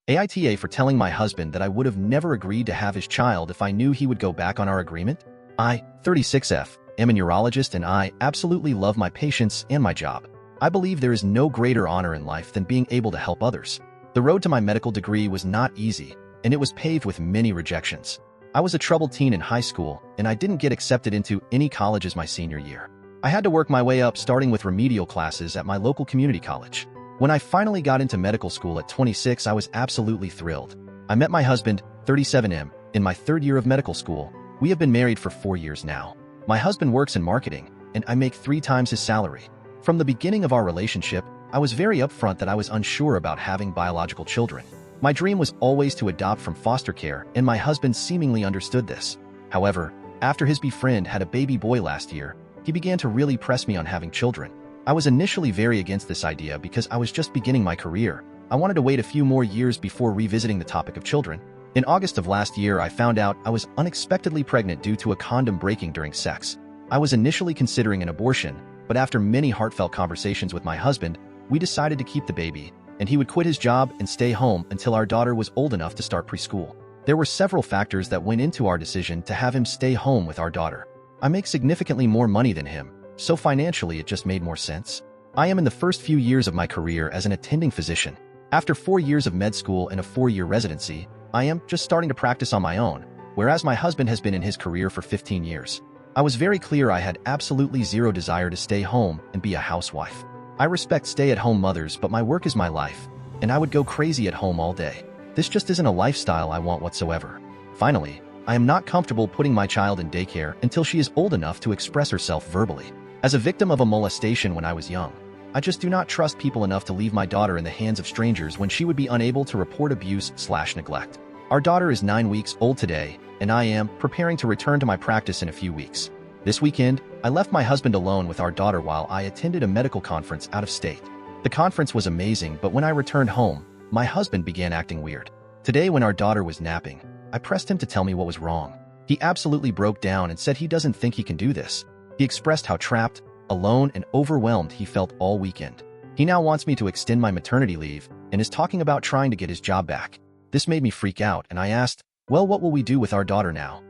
AITA for telling my husband that I would have never agreed to have his child if I knew he would go back on our agreement. I, 36F, am a neurologist and I absolutely love my patients and my job. I believe there is no greater honor in life than being able to help others. The road to my medical degree was not easy, and it was paved with many rejections. I was a troubled teen in high school, and I didn't get accepted into any colleges my senior year. I had to work my way up, starting with remedial classes at my local community college. When I finally got into medical school at 26, I was absolutely thrilled. I met my husband, 37M, in my third year of medical school. We have been married for 4 years now. My husband works in marketing, and I make 3 times his salary. From the beginning of our relationship, I was very upfront that I was unsure about having biological children. My dream was always to adopt from foster care, and my husband seemingly understood this. However, after his befriend had a baby boy last year, he began to really press me on having children. I was initially very against this idea because I was just beginning my career. I wanted to wait a few more years before revisiting the topic of children. In August of last year, I found out I was unexpectedly pregnant due to a condom breaking during sex. I was initially considering an abortion, but after many heartfelt conversations with my husband, we decided to keep the baby, and he would quit his job and stay home until our daughter was old enough to start preschool. There were several factors that went into our decision to have him stay home with our daughter. I make significantly more money than him, so financially it just made more sense. I am in the first few years of my career as an attending physician. After 4 years of med school and a 4-year residency, I am just starting to practice on my own, whereas my husband has been in his career for 15 years. I was very clear I had absolutely zero desire to stay home and be a housewife. I respect stay-at-home mothers, but my work is my life, and I would go crazy at home all day. This just isn't a lifestyle I want whatsoever. Finally, I am not comfortable putting my child in daycare until she is old enough to express herself verbally. As a victim of a molestation when I was young, I just do not trust people enough to leave my daughter in the hands of strangers when she would be unable to report abuse/neglect. Our daughter is 9 weeks old today, and I am preparing to return to my practice in a few weeks. This weekend, I left my husband alone with our daughter while I attended a medical conference out of state. The conference was amazing, but when I returned home, my husband began acting weird. Today, when our daughter was napping, I pressed him to tell me what was wrong. He absolutely broke down and said he doesn't think he can do this. He expressed how trapped, alone, and overwhelmed he felt all weekend. He now wants me to extend my maternity leave and is talking about trying to get his job back. This made me freak out, and I asked, well, what will we do with our daughter now?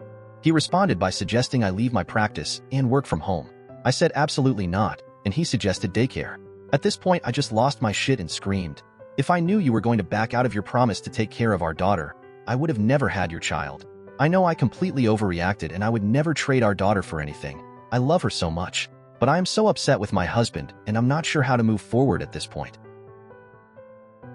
He responded by suggesting I leave my practice and work from home. I said absolutely not, and he suggested daycare. At this point, I just lost my shit and screamed, if I knew you were going to back out of your promise to take care of our daughter, I would have never had your child. I know I completely overreacted and I would never trade our daughter for anything. I love her so much, but I am so upset with my husband and I'm not sure how to move forward at this point.